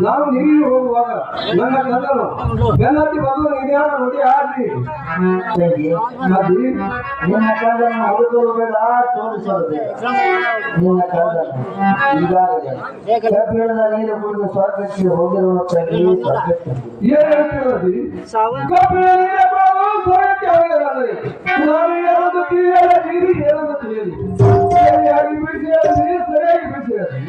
ನಾನು ನೀರಿಗೆ ಹೋಗುವಾಗ ನನ್ನ ಕಣ್ಣನು ಬೆನ್ನತ್ತಿ ಬಂದು ಇದ್ಯಾರ ನೋಡಿ ಆಡ್ರಿ ನಿನ್ನ ಕಣ್ಣನ್ನು ಹುಡುಕಲು ಬೇಡ, ತೋರಿಸಲು ಬೇಡ. ನಿನ್ನ ಕಣ್ಣನ್ನು ಈಗಾಗಲೇ ಕಬ್ಬಿಣದ ನೀರು ಕುಡಿದು ಸ್ವರ್ಗಕ್ಕೆ ಹೋಗಿರುವ ಪ್ರತಿ ಸ್ವರ್ಗಕ್ಕೆ ಏನ್ ಹೇಳ್ತಿರೋದಿ? ಕಬ್ಬಿಣ ನೀರೇ ಬರೋದು ಸ್ವರ್ಗಕ್ಕೆ ಹೋಗಿರೋದ್ರಿ. ನಾನು ಹೇಳೋದು ತಿಳಿಯಲ್ಲ, ನೀರು ಹೇಳೋದು ತಿಳಿಯಲಿ. ಸರಿಯಾಗಿ ಬಿಡಿಸಿ ಹೇಳ್ರಿ, ಸರಿಯಾಗಿ ಬಿಡಿಸಿ ಹೇಳ್ರಿ.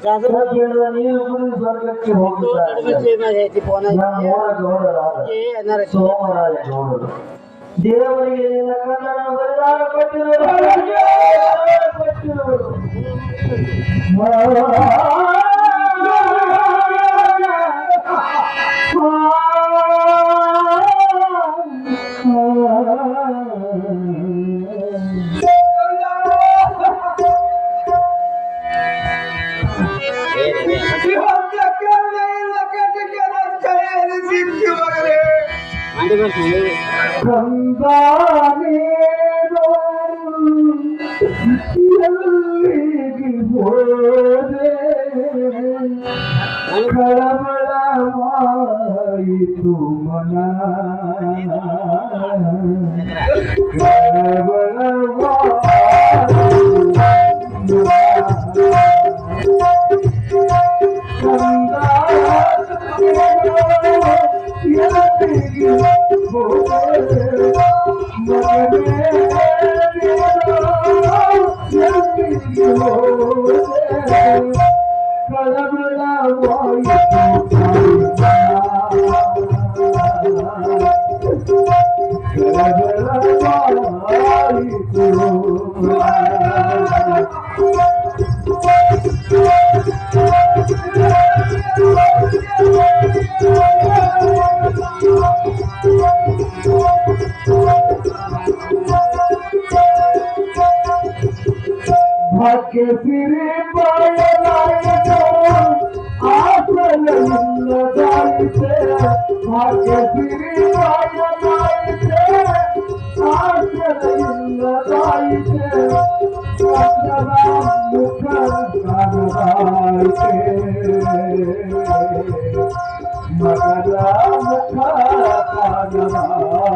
ಕಬ್ಬಿಣದ ನೀರು ಕುಡಿದು ಸ್ವರ್ಗಕ್ಕೆ ಹೋಗುತ್ತಾರೆ ಸೋಮರಾಯ ಗೌಡರು. ದೇವರಿಗೆ ನಿನ್ನ ಕಣ್ಣನ್ನು ಬಲಿದಾನ ಕೊಟ್ಟಿರುವರು. ಕಳವಳವಾಯಿತು ಮನ ಭಾಗ್ಯ ಸಿರಿ ಬಾಯಲಾಯಿತು ಆಸಲವಿಲ್ಲದಾಯಿತೆ. ಭಾಗ್ಯ ಸಿರಿ ಬಾಯಲಾಯಿತೆ ಆಸಲವಿಲ್ಲದಾಯಿತೆ. ಮಕ್ಕಳ ಮುಖ ಕಾಣದಾಯಿತೆ. ಮಗಳ ಮುಖ ಕಾಣದಾಯಿತೆ.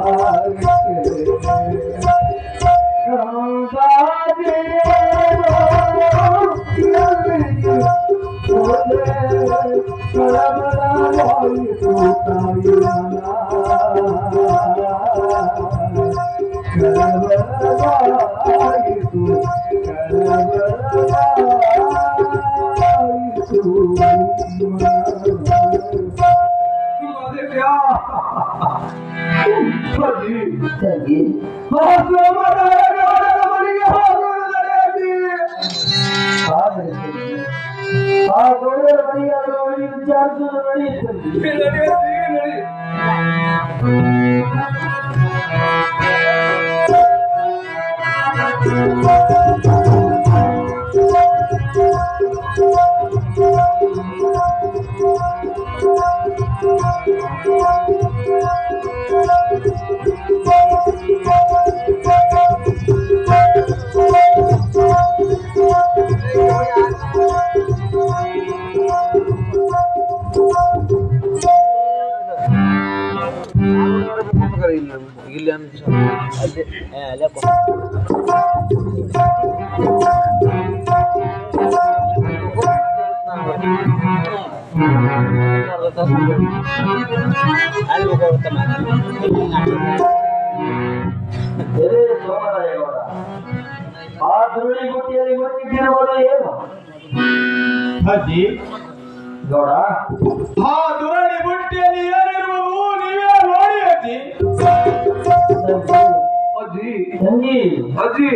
ಆ ಗೌಡರ ಮನೆಯಾದರೂ ವಿಚಾರಿಸುವುದು ನಡೆಯುತ್ತದೆ. ಆ ದುರುಳಿ ಗುಟ್ಟಿಯಲ್ಲಿ ಮುಚ್ಚಿಟ್ಟಿರುವುದು ಏನು? ಅಜ್ಜಿ ಗೌಡ, ಆ ದುರಳಿ ಬುಟ್ಟಿಯಲ್ಲಿ ಏನಿರುವುದು ನೀವೇ ನೋಡಿ ಅಜ್ಜಿ. ಅಜ್ಜಿ ತಂಗಿ, ಅಜ್ಜಿ,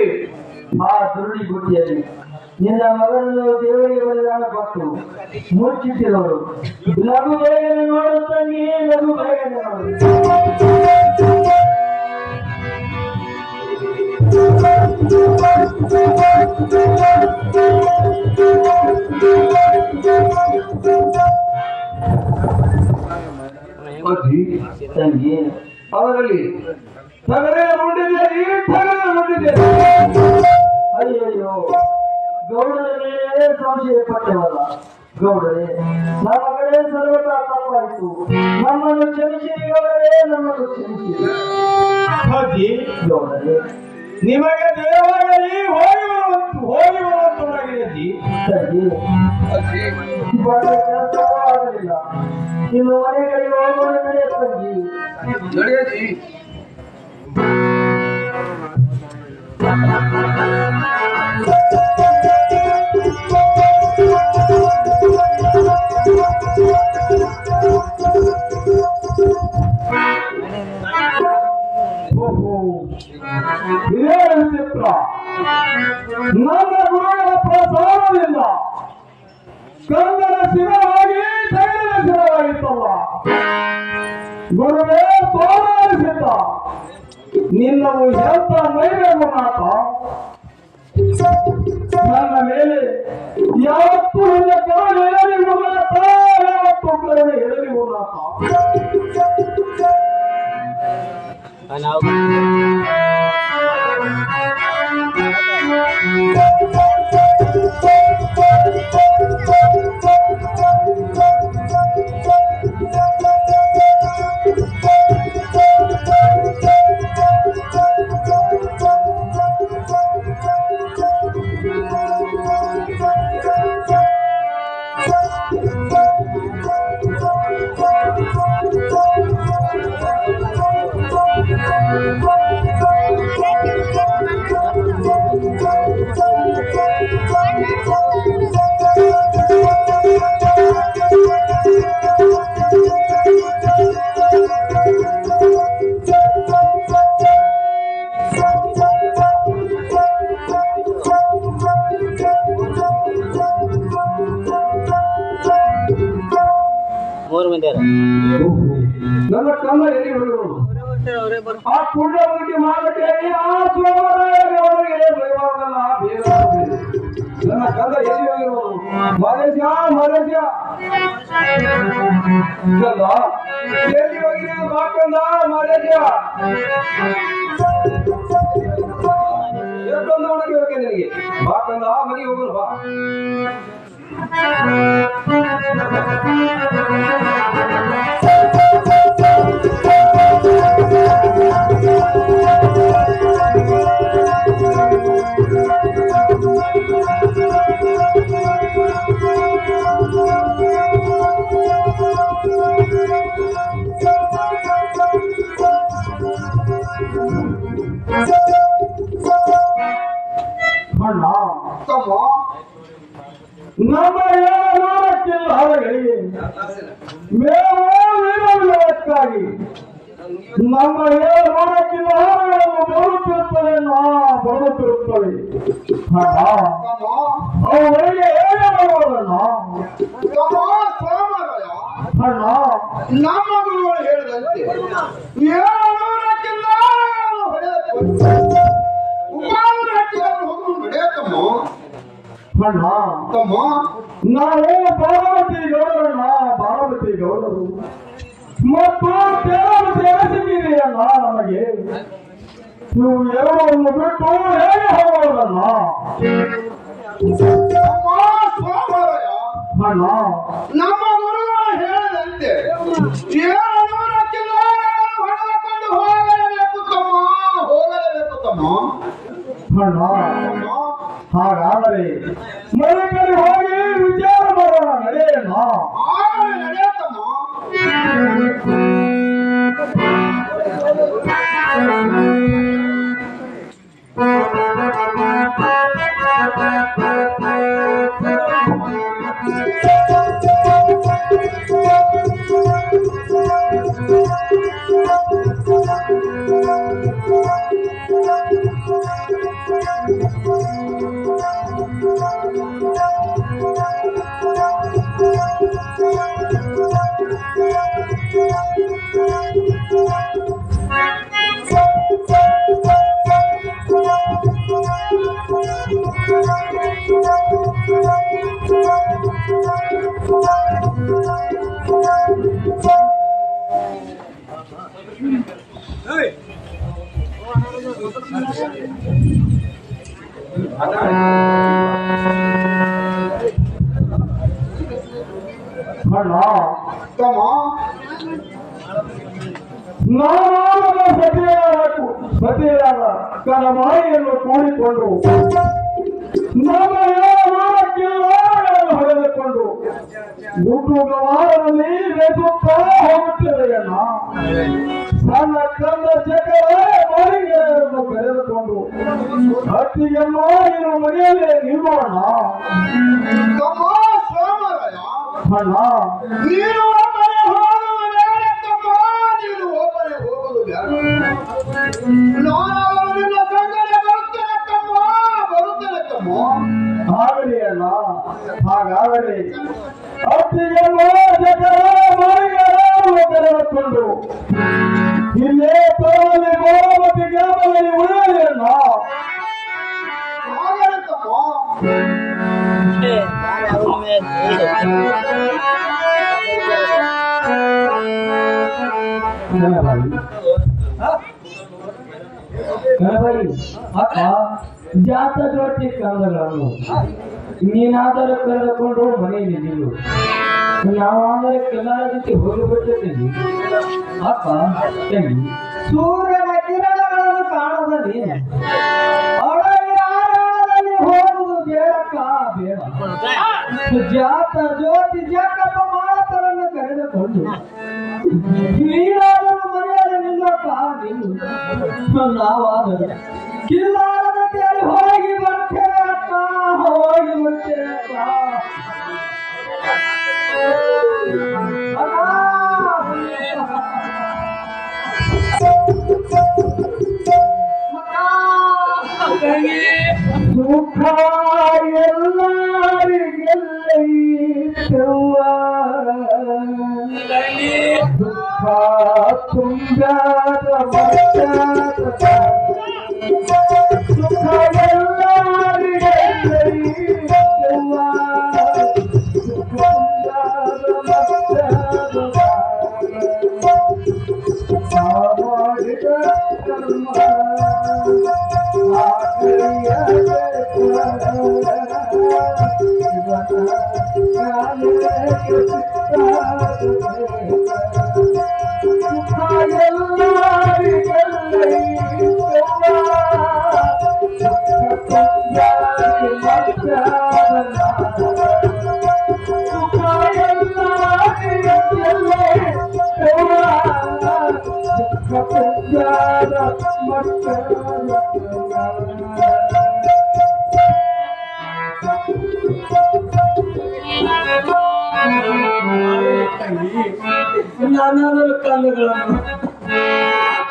ಆ ದುರುಳಿ ಗುಟ್ಟಿಯಲ್ಲಿ ನಿನ್ನ ಮಗನನ್ನು ದೇವರಿಗೆ ಬಲಿದಾನ ಕೊಟ್ಟು ಮುಚ್ಚಿಟ್ಟಿರುವರು. ಲಘು ಬೇಗನೆ ನೋಡು ತಂಗಿ, ಲಘು ಬೇಗನೆ ನೋಡು. ಅಜ್ಜಿ ತಂಗಿ ಅದರಲ್ಲಿ ತಗಡೆ ನೋಡಿದೆ ಈ ತಗಡೆ ನೋಡಿದೆ. ಅಯ್ಯಯ್ಯೋ ಗೌಡರೇ ಸಂಶಯ ಪಟ್ಟವಲ್ಲ. ಗೌಡರೇ ನಮ್ಮ ಕಡೆ ಸರ್ವತಾ ತಪ್ಪಾಯಿತು. ನಮ್ಮನ್ನು ಕ್ಷಮಿಸಿ ಗೌಡರೇ, ನಮ್ಮನ್ನು ಕ್ಷಮಿಸಿ ಅಜ್ಜಿ, ಗೌಡರೇ. ನಿಮಗೆ ದೇವಾಲಯ ಹೋಗಿ ಬರುವಂತವರಾಗಿದೆ ಅಜ್ಜಿ. ತಂಗಿ ಅಜ್ಜಿ ಬಹಳ ಕೆಲಸವೂ ಆಗಲಿಲ್ಲ. ಇನ್ನು ಮನೆಗಳಿಗೆ ಹೋಗೋಣ ನಡೆಯ ತಂಗಿ. ನಡೆಯಜ್ಜಿ. ಇದೇ ವಿಚಿತ್ರ. ನನ್ನ ಗುರುಗಳ ಪ್ರಸಾದದಿಂದ ಕಂದನ ಶಿರವಾಗಿ ತೈಲದ ಶಿರವಾಗಿತ್ತಲ್ಲ. ಗುರುವೇ ತೋರಿಸಿದ್ದ ನಿನ್ನವು ಎಂತ ಮೈವೆ ಗುಣಾತ. ನನ್ನ ಮೇಲೆ ಯಾವತ್ತೂ ನಿನ್ನ ಕರುಣೆ ಎಳಲಿ ಗುಣಾತ, ಯಾವತ್ತೂ ಕರುಣೆ ಎಳಲಿ ಗುಣಾತ. ನನ್ನ ಕನ್ನ ಎಲ್ಲಿ ಹೋಗಿರೋದು ಆ ಪುಣ್ಯವಂತಿಕೆ ಮಾಡಕ್ಕೆ ಆ ಸೋಮವಾರವರೆಗೆ ಭಯವಾಗಲ್ಲ. ನನ್ನ ಕನ್ನ ಎಲ್ಲಿ ಹೋಗಿರೋದು? ಮಲೇಷ್ಯ ಮಲೇಷ್ಯ ಇದಲ್ಲ ಎಲ್ಲಿ ಹೋಗಿರೋದು? ಬಾಕಂದ ಮಲೇಷ್ಯ ಎಷ್ಟೊಂದು ಒಳಗೆ ಹೋಗಿ ನಿನಗೆ ಬಾಕಂದ ಮನೆಗೆ ಹೋಗೋಣ ಬಾ. ಅಣ್ಣ ತಮ್ಮ ನಮ್ಮ ನೋಡಕ್ಕಿಲ್ಲ ಹರಗಳಿಗೆ ಮೇಲಕ್ಕಾಗಿ ನಮ್ಮ ನೋಡಕ್ಕಿಲ್ಲ ಹರಗಳನ್ನು ಬರುತ್ತಿರುತ್ತವೆ, ಬರುತ್ತಿರುತ್ತವೆ. ಅವುಗಳಿಗೆ ಹೇಗೆ ಬರುವುದಣ್ಣ? ಅಣ್ಣ ನಮ್ಮ ಗುರುಗಳು ಹೇಳಿದಂತೆ ಅಣ್ಣ ತಮ್ಮ ನಾವು ಬಾರಾಮತಿ ಗೌಡರಣ್ಣ, ಬಾರಾಮತಿ ಗೌಡರು ಮತ್ತು ಸೇರಿಸಿದ್ದೀರಿಯಣ್ಣ. ನಮಗೆ ನೀವು ಎರಡನ್ನು ಬಿಟ್ಟು ಹೇಗೆ ಹೋಗೋದಣ್ಣ? ಅಣ್ಣ ನಮ್ಮ ಗುರುಗಳು ಹೇಳಿದಂತೆ 700 ಕಿಲೋಮೀಟರ್ ಹೊಡೆದುಕೊಂಡು ಹೋಗಲೇಬೇಕು ತಮ್ಮ, ಹೋಗಲೇಬೇಕು ತಮ್ಮ. ಅಣ್ಣ ಹಾಗಾದರೆ ಮನೆ ಕಡೆ ಹೋಗಿ ವಿಚಾರ ಮಾಡೋಣ, ನಡೆಯೋಣ. ಆಗಲೇ ನಡೆಯತ್ತಮ್ಮ. Thank you. ಅಣ್ಣ ತಮ್ಮ ಸತಿಯಾದ ಕನಮಾಯಿಯನ್ನು ಕೂಡಿಕೊಂಡು ಹೊಡೆದುಕೊಂಡು ಗುಡ್ಡುಗವಾರದಲ್ಲಿ ಬೆಸುತ್ತಾ ಹೋಗುತ್ತಿದೆಯಣ್ಣ. ಸಣ್ಣ ಕಂದ ಚಕ್ರ ಮಾಳಿಗೆಯನ್ನು ಕರೆದುಕೊಂಡು ಹತ್ತಿಗೆಮ್ಮ ಇನ್ನು ಮನೆಯಲ್ಲೇ ನಿಲ್ಲೋಣ. ತಮ್ಮ ಸೋಮರಾಯ, ಅಣ್ಣ ನೀನು ಒಬ್ಬನೇ ಹೋಗುವುದು ಬೇಡ ತಮ್ಮ, ನೀನು ಒಬ್ಬನೇ ಹೋಗುವುದು ಬೇಡ. ನಾನು ನಿನ್ನ ಸಂಗಡ ಬರುತ್ತೇನೆ ತಮ್ಮ, ಬರುತ್ತೇನೆ ತಮ್ಮ. ಆಗಲಿ ಅಣ್ಣ, ಹಾಗಾಗಲಿ. ಹತ್ತಿಗೆಮ್ಮ ಚಕ್ರ ಮಾಳಿಗೆಯನ್ನು ಕರೆದುಕೊಂಡು ಇಲ್ಲೇ ತೋರಲಿ ಗೋಮತಿ ಗ್ರಾಮದಲ್ಲಿ ಉಳಿಯಲಿ ಅಣ್ಣ. ಆಗಲಿ ತಮ್ಮ. ಅಕ್ಕ ಜಾತ ಜೋತಿ ಕಾಲಗಳನ್ನು ನೀನಾದರೂ ಕರೆದುಕೊಂಡು ಮನೆಯಲ್ಲಿ ನಿಲ್ಲು, ನಾವಾದರೆ ಕೆಲರ ಜೊತೆ ಹೋಗಿಬಿಟ್ಟಿರ್ತೀವಿ. ಅಕ್ಕ ತಂಗಿ, ಸೂರ್ಯನ ಕಿರಣಗಳನ್ನು ಕಾಣದ ನೀನು ಅಡವಿಯಲ್ಲಿ ಹೋಗುವುದು ಬೇಡಕ್ಕ ಬೇಡ. ಜಾತ ಜ್ಯೋತಿ ಜಗಪ್ಪ ಮಾಳಪ್ಪರನ್ನು ಕರೆದುಕೊಂಡು ನೀನಾದರೂ ಮನೆಯಲ್ಲಿ ನಿಲ್ಲಕ್ಕ ನಿಲ್ಲು, ನಾವಾದರೂ ಕಿಲ್ಲಾರದ ತೇರಿ ಹೋಗಿ ಬರ್ತೇವೆ ಅಕ್ಕ, ಹೋಗಿ ಬರ್ತೇವೆ ಅಕ್ಕ. ಸುಖ ಎಲ್ಲರಿಗೆಲ್ಲೈತವ್ವ, ದುಃಖ ತುಂಬ್ಯಾದ ಮಟ್ಟಾದ. ಸುಖ ಎಲ್ಲರಿಗೆಲ್ಲೈತವ್ವ, ದುಃಖ ತುಂಬ್ಯಾದ ಮಟ್ಟಾದ. ಮಾಡಿದ ಕರ್ಮ ನಾನಾದರೂ ಕಾಲುಗಳನ್ನು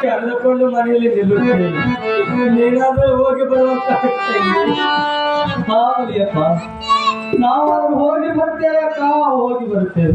ಕರೆದುಕೊಂಡು ಮನೆಯಲ್ಲಿ ನಿಲ್ಲುತ್ತೇನೆ, ನೀನಾದರೂ ಹೋಗಿ ಬರುವಂತ. ಆಗಲಿಯಪ್ಪ, ನಾವಾದ್ರೂ ಹೋಗಿ ಬರ್ತೇವೆ ಅಕ್ಕ, ಹೋಗಿ ಬರ್ತೇವೆ.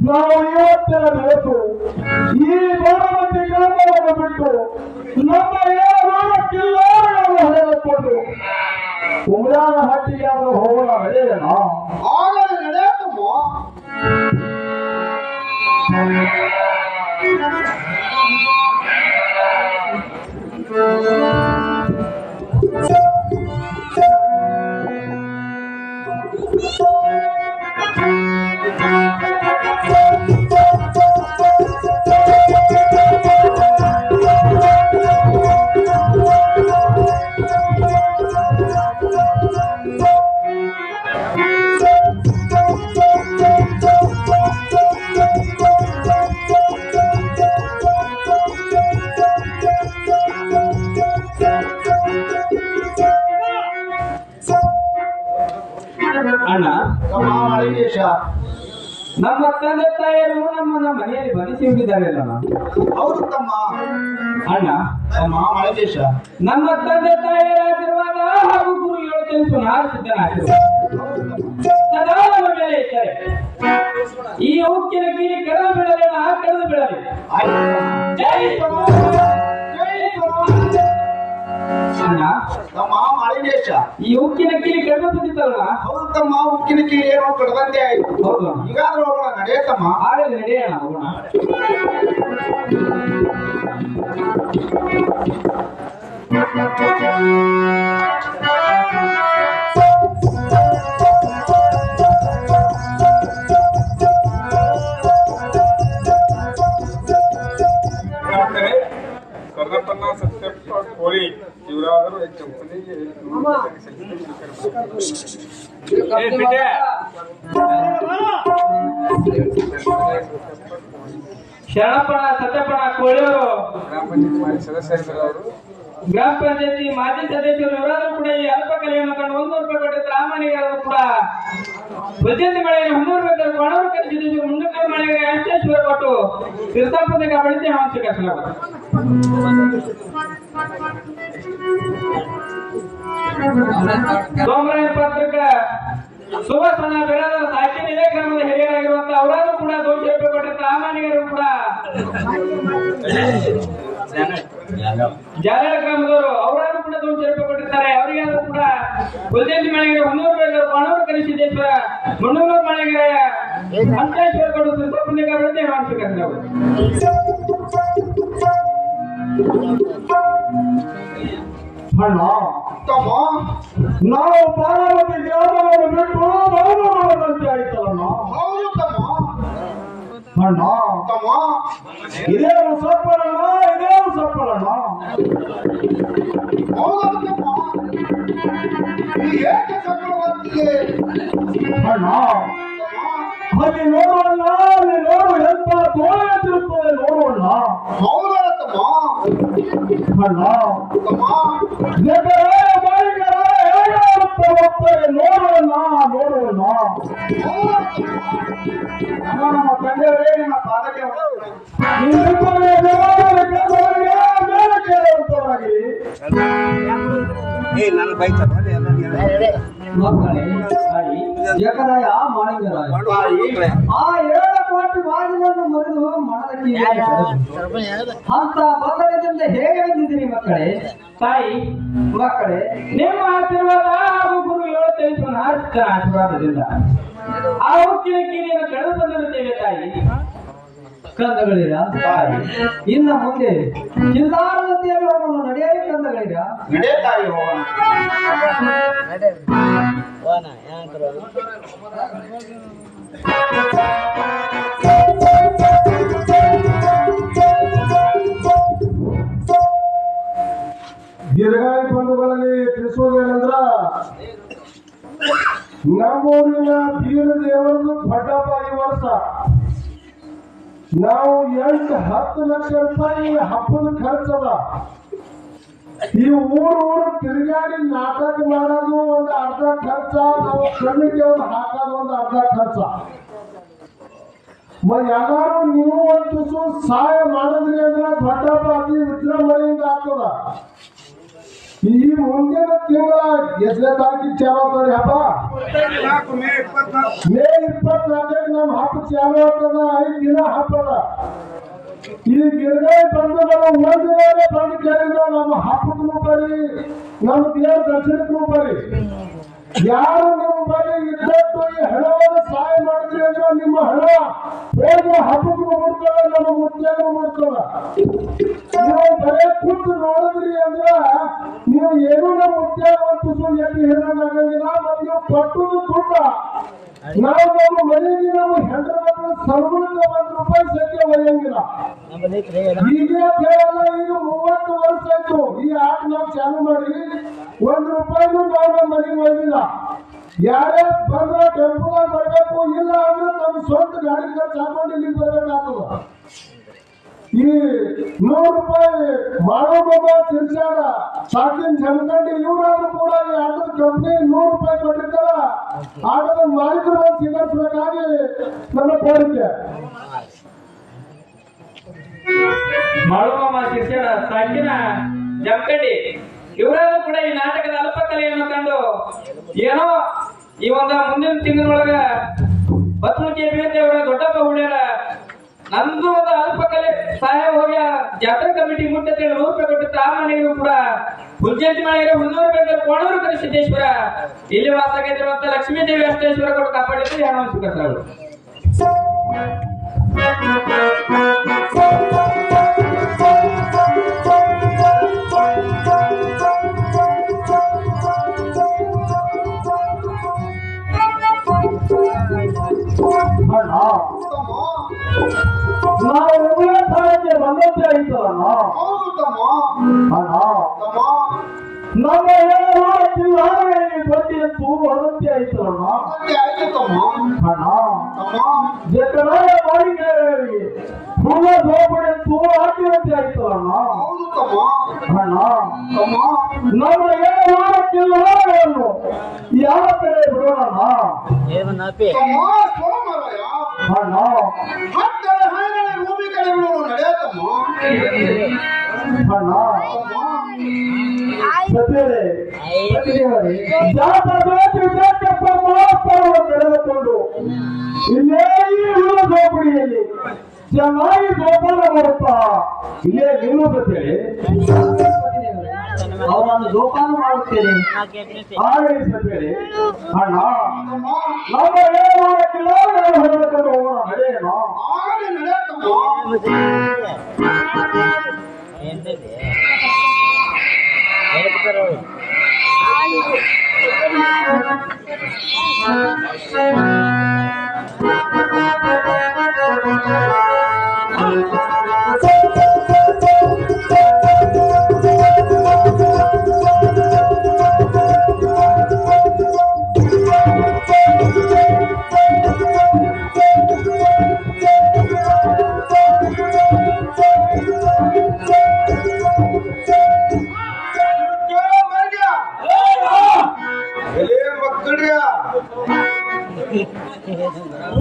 ನಾವು ಇವತ್ತಿನ ಬೇಕು ಈ ಬಾಣಮತಿ ಗ್ರಾಮವನ್ನು ಬಿಟ್ಟು ನಮ್ಮ ಕಿಲ್ಲಾರಗಳನ್ನು ಹೊಡೆದುಕೊಂಡು ಉಮ್ರಾನ ಹಟ್ಟಿಯಾದರೂ ಹೋಗೋಣ, ನಡೆಯೋಣ. ಆಗಲಿ ನಡೆಯತ್ತಮ್ಮ. ಅಣ್ಣ ತಮ್ಮ ಮಳಿಗೇಶ ನಮ್ಮ ತಂದೆ ತಾಯಿಯರು ನಮ್ಮನ್ನ ಮನೆಯಲ್ಲಿ ಬಂಧಿಸಿ ಹೋಗಿದ್ದಾರಲ್ಲ ಹೌದು ತಮ್ಮ ಅಣ್ಣ ತಮ್ಮ ಮಳಿಗೇಶ ನಮ್ಮ ತಂದೆ ತಾಯಿಯರ ಆಶೀರ್ವಾದ ಹಾಗೂ ಗುರುಗಳು ತಿಳಿಸು ನಾರಿಸಿದ್ದನ ಆಶೀರ್ವಾದ ಸದಾ ನಮ್ಮ ಮೇಲೆ ಇದ್ದಾರೆ. ಈ ಉಕ್ಕಿನ ಕೀಲಿ ಕರೆದು ಬಿಡಲಿ ಕರೆದು ಬಿಡಲಿ. ಜೈ ಅಣ್ಣ ತಮ್ಮ ಮಳಿಗೇಶ ಈ ಉಕ್ಕಿನ ಕೀಲಿ ಕಡಿಮೆ ಬಿದ್ದಿತ್ತಲ್ಲ. ಹೌದು ತಮ್ಮ ಉಕ್ಕಿನ ಕೀಲಿ ಏನೋ ಕಡದಂತೆ ಆಯ್ತು. ಹೌದು ಈಗಾದ್ರೂ ಹೋಗೋಣ ನಡೆಯತಮ್ಮ. ಆಡಲಿ ನಡೆಯೋಣ ಹೋಗೋಣ. ಕರ್ಣಪ್ಪನ ಸತ್ಯಪ್ಪ ಕೋಳಿ ಇವರಾದರೂ ಕಂಪನಿಗೆ ಶರಣಪ್ಪನ ಸತ್ಯಪ್ಪನ ಕೋಳಿಯವರು ಗ್ರಾಮ ಪಂಚಾಯತ್ ಮಾಜಿ ಸದಸ್ಯರಿದ್ದರು. ಅವರು ಗ್ರಾಮ ಪಂಚಾಯತಿ ಮಾಜಿ ಸದಸ್ಯರು ಇವರಾದರೂ ಕೂಡ ಈ ಅಲ್ಪ ಕಲೆಯನ್ನು ಕಂಡು 100 ರೂಪಾಯಿ ಕೊಟ್ಟಿದ್ದ ರಾಮನಿಗರು ಕೂಡ ಪ್ರತಿಯೊಂದು ಮಳೆಗೆ 100 ರೂಪಾಯಿ ಕೊಡವರು ಕಲಿಸಿದ್ರು. ಮುಂದಕ್ಕೆ ಮಳೆಗೆ ಅಷ್ಟೇಶ್ವರ ಕೊಟ್ಟು ತೀರ್ಥಾಪದಕ ಬಳಸಿ ನಾವು ಸ್ವೀಕರಿಸಲಾಗುತ್ತದೆ. ಸೋಮರಾಯ ಪತ್ರಿಕ ಸುಭಾಷಣ ಬೆಳೆದ ಸಾಕಿ ಇದೇ ಕ್ರಮದ ಹಿರಿಯರಾಗಿರುವಂತಹ ಅವರಾದರೂ ಕೂಡ 200 ರೂಪಾಯಿ ಕೊಟ್ಟಿದ್ದ ರಾಮನಿಗರು ಕೂಡ ಜಾಲಡ ಗ್ರಾಮದವರು ಅವರಾದ್ರೂ ಕೂಡ 200 ರೂಪಾಯಿ ಕೊಟ್ಟಿರ್ತಾರೆ. ಅವರಿಗಾದ್ರೂ ಕೂಡ ಗುಲ್ಜಂತಿ ಮಳೆಗೆ 100 ರೂಪಾಯಿ ಕೊಣವರು ಕಲಿಸಿದ್ದೇಶ್ವರ 300 ಮಳೆಗೆ ಅಂಕೇಶ್ವರ ಕೊಡು ತೀರ್ಥಾಪದಕ ಬಳಸಿ ನಾವು ಸ್ವೀಕರಿಸಲಾಗುತ್ತದೆ. ಅಣ್ಣ ತಮ್ಮ ನಾವು ಬಾರಾವತಿ ಗ್ರಾಮವನ್ನು ಬಿಟ್ಟು ಬಾರಾವತಿ ಆಯ್ತಲ್ಲ. ಹೌದು ತಮ್ಮ ಅಣ್ಣ ತಮ್ಮ ಇದೇನು ಸಪ್ಪಳಣ್ಣ, ಇದೇನು ಸಪ್ಪಳಣ್ಣ. ಹೌದು ತಮ್ಮ ಈ ಏಕೆ ಸಫಲವಾಗ್ತಿದೆ ಅಣ್ಣ ತಮ್ಮ? ಅಲ್ಲಿ ನೋಡೋಣ, ಅಲ್ಲಿ ನೋಡು ಎಂತ ತೋರಿಸುತ್ತದೆ ನೋಡೋಣ. ಹೌದಲ್ಲ ತಮ್ಮ ಅಣ್ಣ ತಮ್ಮ ಜಗರೇ ಬಾಯಿಗರ ಹೇಗಾಡುತ್ತ ಹೋಗ್ತಾರೆ ನೋಡೋಣ ನೋಡೋಣ. ಅಮ್ಮ ನಮ್ಮ ತಂದೆಯವರೇ ನಿಮ್ಮ ಪಾದಕ್ಕೆ ನಿಮ್ಮಿಬ್ಬರೇ ದೇವರ ಕೆಲಸಗಳಿಗೆ ಮೇಲೆ ಕೇಳುವಂತರಾಗಿ ಮಕ್ಕಳೇ, ತಾಯಿ, ಜಗರಾಯ ಮಾಳಿಂಗರಾಯ ಆ 7 ಕೋಟಿ ಬಾಗಿಲನ್ನು ಮರೆದು ಮನದಲ್ಲಿ ಅಂತ ಬಂಧನದಿಂದ ಹೇಗೆ ಬಂದಿದ್ದೀರಿ ಮಕ್ಕಳೇ? ತಾಯಿ ಮಕ್ಕಳೇ, ನಿಮ್ಮ ಆಶೀರ್ವಾದ ಹಾಗೂ ಗುರು 7 ತಿಳಿಸುವ ಆಶೀರ್ವಾದದಿಂದ ಆ ಉಕ್ಕಿನ ಕೀಲಿಯನ್ನು ಕಳೆದು ಬಂದಿರುತ್ತೇವೆ ತಾಯಿ. ಕಂದಗಳಿರ ತಾಯಿ, ಇನ್ನು ಮುಂದೆ ಚಿಂತಾರವತಿಯಲ್ಲಿ ಹೋಗೋಣ ನಡೆಯಲಿ ಕಂದಗಳಿರ. ನಡೆ ತಾಯಿ ಹೋಗೋಣ. ದೀರ್ಘಾಯಿ ಬಂಧುಗಳಲ್ಲಿ ತಿಳಿಸುವುದೇನೆಂದ್ರ ನಮ್ಮೂರಿನ ಬೀರ ದೇವರದು ದೊಡ್ಡಪ್ಪ ಈ ವರ್ಷ ನಾವು 8-10 ಲಕ್ಷ ರೂಪಾಯಿ ಹಬ್ಬದ ಖರ್ಚದ. ಈ ಊರು ತಿರುಗಾಡಿ ನಾಟಕ ಮಾಡೋದು ಒಂದು ಅರ್ಧ ಖರ್ಚ, ನಾವು ಕಣ್ಣಿಗೆ ಒಂದು ಹಾಕೋದು ಒಂದು ಅರ್ಧ ಖರ್ಚ. ಯಾರು ನೀವು ಒಂದು ತುಸು ಸಹಾಯ ಮಾಡಿದ್ರಿ ಅಂದ್ರೆ ದೊಡ್ಡಪ್ಪ ಅತಿ ವಿಜೃಂಭಣೆಯಿಂದ ಆಗ್ತದ. ಈ ಮುಂದಿನ ತಿಂಗಳ ಎಷ್ಟನೇ ತಾರೀಕಿಗೆ ಚಾಲು ಆಗ್ತದೆ ಹಬ್ಬ? ಮೇ 24ಕ್ಕೆ ನಮ್ಮ ಹಬ್ಬ ಚಾಲು ಆಗ್ತದ. 5 ದಿನ ಹಬ್ಬದ. ಈ ಗಿರ್ಗಾಯಿ ಬಂಧುಗಳು ಒಂದಿನ ಬಂದು ಕೇಳಿದ್ರೆ ನಮ್ಮ ಹಬ್ಬಕ್ಕೂ ಬರ್ರಿ, ನಮ್ಮ ದೇವ್ರ ದರ್ಶನಕ್ಕೂ ಬರ್ರಿ. ಯಾರು ನಿಮ್ಮ ಬಳಿ ಇದ್ದಟ್ಟು ಈ ಹಣವನ್ನು ಸಹಾಯ ಮಾಡಿದ್ರಿ ಅಂದ್ರೆ ನಿಮ್ಮ ಹಣ ಹೋಗಿ ಹಬ್ಬಕ್ಕೂ ಮುಡ್ತದ, ನಮ್ಮ ಮುತ್ಯಾಗೂ ಮುಡ್ತದ. ನೀವು ಬರೇ ಕೂತು ನೋಡಿದ್ರಿ ಅಂದ್ರ ನೀವು ಏನೂ ನಮ್ಮ ಮುತ್ಯಾಗ ಒಂದು ಎಲ್ಲಿ ಹೇಳೋದಾಗಂಗಿಲ್ಲ. ಮತ್ತು ನೀವು ಕೊಟ್ಟುದು ದುಡ್ಡ ನಾವು ನಮ್ಮ ಮನೆಗೆ ನಮ್ಮ ಹೆಂಡ್ರ ಮಕ್ಕಳು ಸರ್ವಕ್ಕೆ 1 ರೂಪಾಯಿ ಸಂಖ್ಯೆ ಒಯ್ಯಂಗಿಲ್ಲ. ಈಗ ಕೇಳಲ್ಲ, ಈಗ 30 ವರ್ಷ ಆಯ್ತು ಈ ಆಟ ನಾವು ಚಾಲು ಮಾಡಿ 1 ರೂಪಾಯಿನೂ ನಾವು ನಮ್ಮ ಮನೆಗೆ ಒಯ್ದಿಲ್ಲ. ಯಾರೇ ಬಂದ್ರೆ ಟೆಂಪೋದಾಗ ಬರ್ಬೇಕು, ಇಲ್ಲ ಅಂದ್ರೆ ನಮ್ಮ ಸ್ವಂತ ಗಾಡಿ ಖರ್ಚು ಹಾಕೊಂಡು ಇಲ್ಲಿಗೆ ಬರ್ಬೇಕಾಗ್ತದ. ಈ 100 ರೂಪಾಯಿ ಮಾಡೋಬ ಸಿರ್ಸಾಡ ಸಾಕಿನ ಜಮಖಂಡಿ ಇವರಾದ್ರೂ ಕೂಡ ಈ ಆಟದ ಕಂಪ್ನಿ 100 ರೂಪಾಯಿ ಕೊಟ್ಟಿರ್ತಾರ. ಆಗದ ಮಾಲೀಕರು ಬಂದು ಸ್ವೀಕರಿಸಬೇಕಾಗಿ ನಮ್ಮ ಕೋರಿಕೆ. ಮಾಳುಮಾಮ ಶಿರ್ಷಣ ಸಾಕಿನ ಜಮಖಂಡಿ ಇವರಾದ್ರೂ ಕೂಡ ಈ ನಾಟಕದ ಅಲ್ಪಕಲೆಯನ್ನು ಕಂಡು ಏನೋ ಈ ಒಂದು ಮುಂದಿನ ತಿಂಗಳೊಳಗ ಬಸವಕ್ಕೆ ಬೀಳ್ತೇವರ ದೊಡ್ಡಪ್ಪ ಹುಡ್ಯಾರ ನಂದು ಒಂದು ಅಲ್ಪಕಲೆ ಸಹಾಯ ಹೋಗಿ ಜಾತ್ರಾ ಕಮಿಟಿ ಮುಟ್ಟತೆ 100 ರೂಪಾಯಿ ಕೊಟ್ಟು ತಾಮನೆಗೂ ಕೂಡ ಹುಲ್ಜಂತಿ ಮಾಡಿರೋ 100 ರೂಪಾಯಿ ಕೋಣೂರು ಕರಿಸಿದ್ದೇಶ್ವರ ಇಲ್ಲಿ ವಾಸವಾಗಿರುವಂತ ಲಕ್ಷ್ಮೀದೇವಿ ಅಷ್ಟೇಶ್ವರ ಕೊಟ್ಟು ಕಾಪಾಡಿದ್ರೆ ಯಾರು ಸ್ವೀಕರಿಸಲು ನಾವು ಉಗುಳ ಸ್ಥಾನಕ್ಕೆ ಬಂದಂತೆ ಆಯ್ತಲ್ಲ ಅಣ್ಣ, ನಮ್ಮ ಜಿಲ್ಲಾಗಳಿಗೆ ಬಂದಿದ್ದು ಹೊರದಂತೆ ಆಯ್ತಲ್ಲ ಅಣ್ಣ. ಜಕರಾಯ ಬಾಡಿಗೆಯವರಿಗೆ ಹೂವ ಸೋಪಡೆಂತು ಹಾಕಿದಂತೆ ಆಯ್ತಲ್ಲ ಅಣ್ಣ. ನಮ್ಮ ಜಿಲ್ಲಾಗಳನ್ನು ಯಾವ ಕಡೆ ಬಿಡೋಣ ಅಣ್ಣ. ತೆರೆದುಕೊಂಡು ಇಲ್ಲೇ ಈ ಸೋಪಡಿಯಲ್ಲಿ ಚೆನ್ನಾಗಿ ಸೋಪಾನ ಮಾಡುತ್ತಾ ಇಲ್ಲೇ ನಿಲ್ಲುತ್ತೇಳಿ ಅವರನ್ನು ಜೋಪಾನ ಮಾಡುತ್ತೇನೆ. ಆಗಲಿಸುತ್ತೇಳಿ ಅಣ್ಣ. ನಮ್ಮ ಮಾಡಕ್ಕಿಲ್ಲ ಹೊರಡ್ಕೊಂಡು ಹೋಗೋಣ ನಡೆಯೋಣ.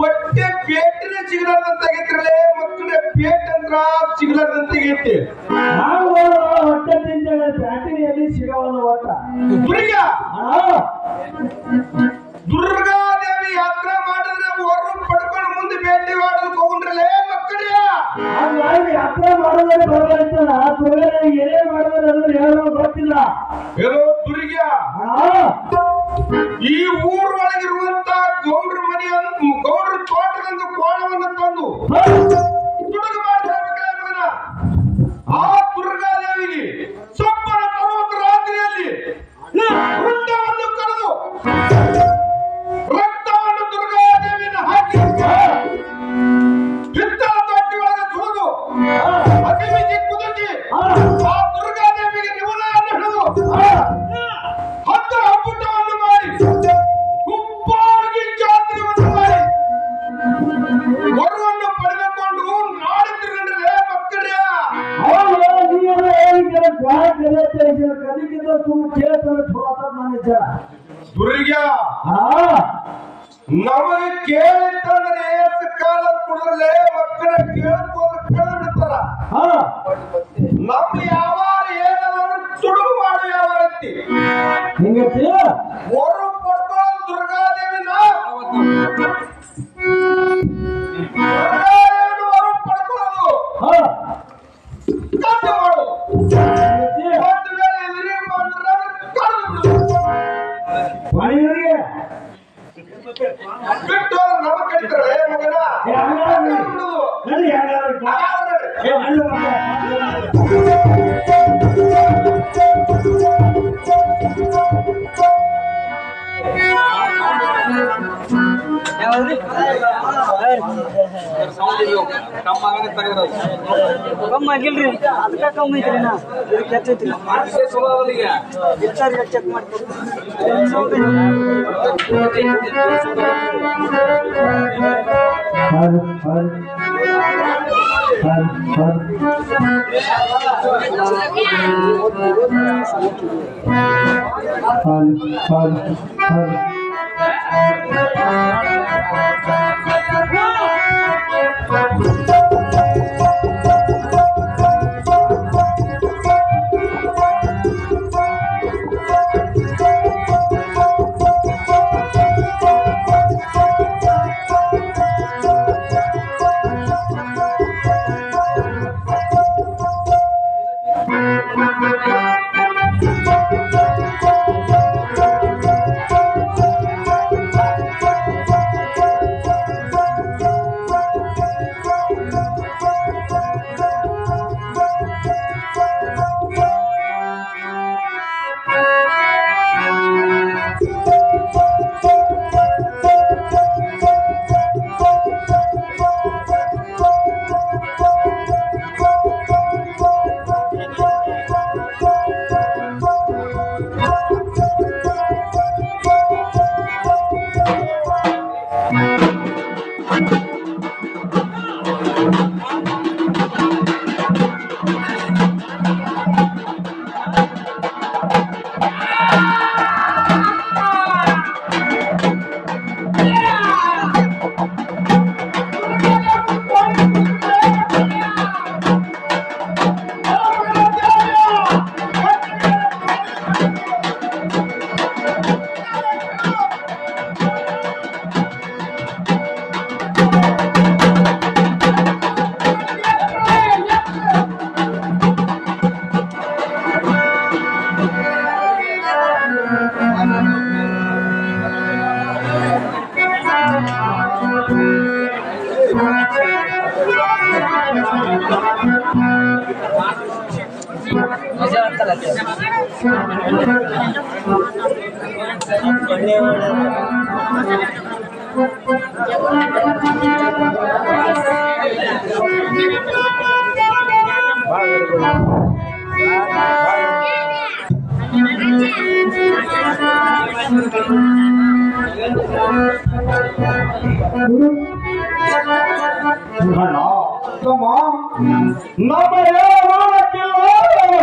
ಒಟ್ಟೆ ಪೇಟಿನ ಚಿಗಲಾರ್ದಂತಾಗೈತ್ರಲ್ಲೇ ಮಕ್ಕಳ ಪೇಟ್ ಅಂದ್ರ ಚಿಗಲಾರ್ದಂತಾಗೈತಿ. ನಾವು ಹೊಟ್ಟೆ ತಿಂತೇವೆ ಬ್ಯಾಟರಿಯಲ್ಲಿ ಸಿಗವಲ್ಲ ಒಟ್ಟ ದುರ್ಗಾದೇವಿ ಯಾತ್ರೆ ಮಾಡಿದ್ರೆ ಹೊರ ಪಡ್ಕೊಂಡು ಮುಂದೆ ಭೇಟಿ ಮಾಡೋದಕ್ಕೆ ಹೋಗ್ರಲ್ಲೇ ಮಕ್ಕಳಿಯ ಹಾಗಾಗಿ ಯಾತ್ರೆ ಮಾಡೋದ್ರೆ ಬರಬಾಯ್ತಲ್ಲ ದುರ್ಗನಿಗೆ ಏನೇ ಮಾಡಿದ್ರೆ ಅಂದ್ರೆ ಹೇಳೋದು ಗೊತ್ತಿಲ್ಲ. ಹೇಳೋ ದುರ್ಗ ಈ ಊರೊಳಗಿರುವಂತ ಗೌಡ್ರ ಮನೆಯನ್ನು ಗೌಡ್ರ ತೋಟದಂದು ಕೋಣವನ್ನು ತಂದು ತುಡುಗು ಮಾಡಿಸಬೇಕಾದ ಆ ದುರ್ಗಾದೇವಿಗೆ ಸೊಪ್ಪನ ತರುವಂತ ರಾತ್ರಿಯಲ್ಲಿ ರುಂಡವನ್ನು ಕರೆದು ರಕ್ತವನ್ನು ದುರ್ಗಾದೇವಿಯನ್ನು ಹಾಕಿ ಹಿತ್ತಲ ತೊಟ್ಟಿ ಒಳಗೆ ಸುರಿದು ಅತಿಮಿತಿ ಕುದಿಸಿ ಆ ದುರ್ಗಾದೇವಿಗೆ ನಿವಲಯನ್ನು ಹಿಡಿದು ಹತ್ತು ಹಬ್ಬುಟವನ್ನು ಮಾಡಿ ಗುಂಪಾಗಿ ಜಾತ್ರೆಯನ್ನು ಮಾಡಿ ವರವನ್ನು ಪಡೆದುಕೊಂಡು ನಾಡು ತಿರುಗಂಡ್ರೆ ಮಕ್ಕಳ್ಯ ಕದಿಗಿಂತ ತುಂಬ ಕೇಳ್ತಾರೆ ದುರ್ಗ ನಮಗೆ ಕೇಳಿತ್ತಂದ್ರೆ ಎಷ್ಟು ಕಾಲ ಕುಡಿದ್ರೆ ಮಕ್ಕಳ ಕೇಳ್ಕೊಂಡು ಕಳೆದು ಬಿಡ್ತಾರ. ನಮ್ ಯಾವ ಏನಾದ್ರು ಸುಡುಗು ಮಾಡಿ ಯಾವ ರೀತಿ ಹೊರ ಪಡ್ಕೊಳ್ಳೋದು ದುರ್ಗಾದೇವಿನ ಹೊರ ಪಡ್ಕೊಳ್ಳೋದು ಕದ್ದು ಮಾಡೋದು ಒಂದು ವೇಳೆ ಎದುರಿ ಮಾಡಿದ್ರೆ ಕಳೆದು ಬಿಟ್ಟು ನಮಗ್ ಕಡಿತಾರೆ ಮಗನ ಕಮ್ಮ ಆಗಿಲ್ರಿ ಅದಕ್ಕ ಕಮ್ಮ ಐತ್ರಿ ನಾ ಹೆಚ್ಚೈತ್ರಿ ಚೆಕ್ ಮಾಡ್ತೀವಿ Hal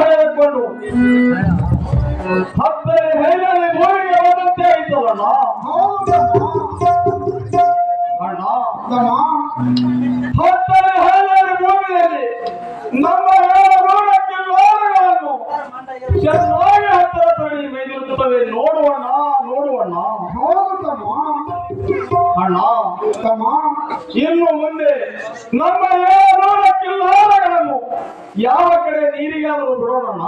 ಹೇಳಿಕೊಂಡು ಹತ್ತನೇ ಹೈನಲ್ಲಿ ಮೂರಿಗೆ ಹೋದಂತೆ ಆಯ್ತಲ್ಲ ಅಣ್ಣ. ಹತ್ತನೇ ಹೈನಲ್ಲಿ ಮೂವಿಯಲ್ಲಿ ನಮ್ಮ ನೋಡಕ್ಕೆ ಲೋಹಗಳನ್ನು ಚೆನ್ನಾಗಿ ಹತ್ತಿರ ತಡಿ ಮೇಲಿರುತ್ತವೆ. ನೋಡುವಣ್ಣ ನೋಡುವಣ್ಣ ಅಣ್ಣ. ಇನ್ನು ಮುಂದೆ ನಮ್ಮ ನೋಡಕ್ಕೆ ಲೋಹಗಳನ್ನು ಯಾವ ಕಡೆ ನೀರಿಗಾದರೂ ಬಿಡೋಣ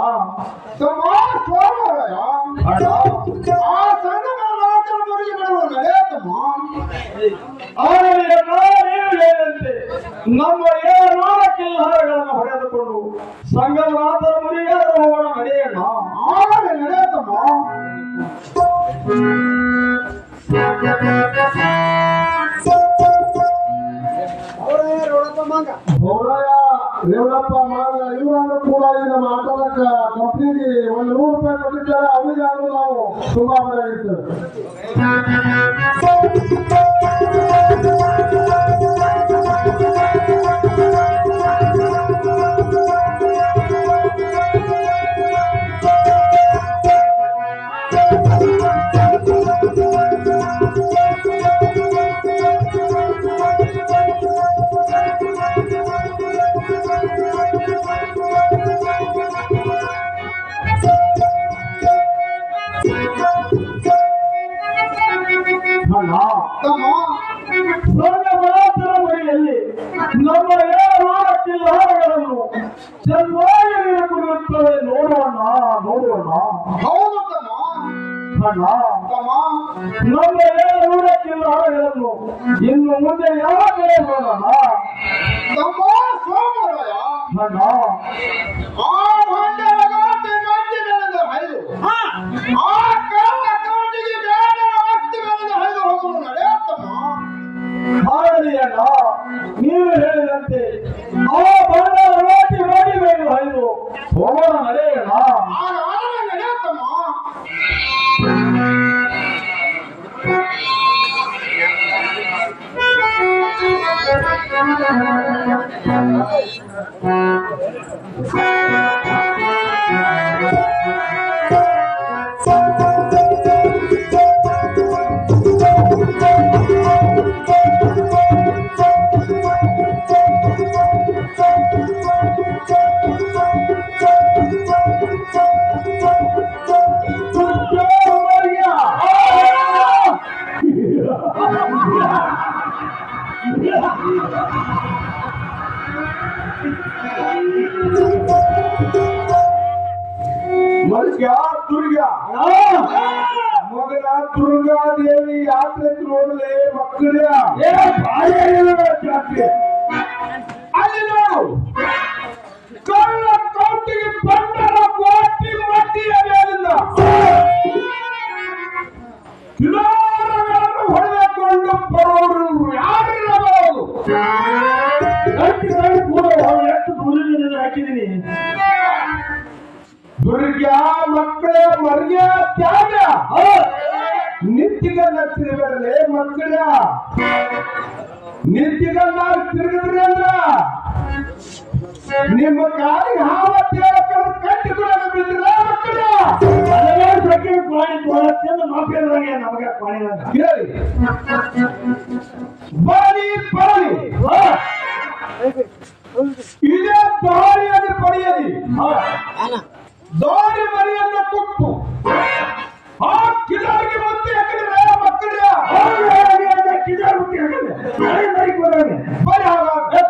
ಹೇಳಿದಂತೆ ನಮ್ಮ ನೋಡಕ್ಕಿಲ್ಲಗಳನ್ನು ಹೊಡೆದುಕೊಂಡು ಸಂಗಮನಾಥರ ಮುರಿಗಾದರೂ ಹೋಗೋಣ. ನಡೆಯೋಣ ನಡೆಯತ್ತಮ್ಮ. ರೇವಣಪ್ಪ ಮಾಗ ಇವರನ್ನು ಕೂಡ ನಮ್ಮ ಆಟೋದಕ್ಕ ಕಂಪ್ನಿಗೆ 100 ರೂಪಾಯಿ ಕೊಟ್ಟಿದ್ದಾರೆ. ಅವರಿಗೆ ಆದ್ರೂ ನಾವು ತುಂಬಾ ಆಗಿರ್ತೇವೆ. ನಮ್ಮ ನೋಡಕ್ಕಿಲ್ಲಗಳನ್ನು ಚೆನ್ನಾಗಿ ನೀರು ಕುಡಿಯುತ್ತವೆ. ನೋಡೋಣ ನೋಡೋಣ. ನಮ್ಮ ನೋಡಕ್ಕಿಲ್ಲಗಳನ್ನು ಇನ್ನು ಮುಂದೆ ಯಾವ ಕಡೆ ನೋಡೋಣ. ಅಣ್ಣ ನೀವು ಹೇಳಿದಂತೆ ಆ ಬಣ್ಣ ರೋಟಿ ರೋಟಿ ಮೇಲೆ ಹೈದು ಹೋಗೋಣ. ನಡೆಯೋಣ ನಡೆಯತ್ತಮ್ಮ. ಮಗನ ದುರ್ಗಾದೇವಿ ಯಾತ್ರೆ ನೋಡಲೇ ಮಕ್ಕಳ ಜಾತ್ರೆ ಅಲ್ಲಿ ನೋಡು. ಕಳ್ಳ ಕೌಟಿಗೆ ಬಂದರ ಕೋಟಿ ಮಟ್ಟಿಯ ಮೇಲಿಂದ ಕಿಲೋಗಳನ್ನು ಹೊಡೆದುಕೊಂಡು ಬರೋರು ಯಾರಿರಬಹುದು. ಎಷ್ಟು ದೂರದಿಂದ ಹಾಕಿದ್ದೀನಿ. ದುರ್ಗಾ ಮಕ್ಕಳ ಮರ್ಯ ತ್ಯಾಗ ನಿತ್ಯಗನ್ನ ತಿರುಗಡಲೆ ಮಕ್ಕಳ ನಿತ್ಯಗನ್ನ ತಿರುಗಿದ್ರಿ ಅಂದ್ರ ನಿಮ್ಮ ಕಾಲಿಗೆ ಹಾವ ಕಟ್ಟಿಕೊಳ್ಳಲು ಬಿದ್ದಿಲ್ಲ ಮಕ್ಕಳ ನಮಗೆ ಕೇಳಿ ಬರೀ ಬರಲಿ ಇದೇ ದಾರಿಯನ್ನು ಪಡೆಯಲಿ ದಾರಿ ಮರಿಯನ್ನು ಕೊಟ್ಟು ಆ ಕಿಲಾರಿಗೆ ಮುತ್ತಿ ಹಾಕಿದ್ರೆ ಮಕ್ಕಳ ಕಿಲಾರ ಮುತ್ತಿ ಹಾಕಿದ್ರೆ ಬರೀ ಹಾಗಾದ್ರೆ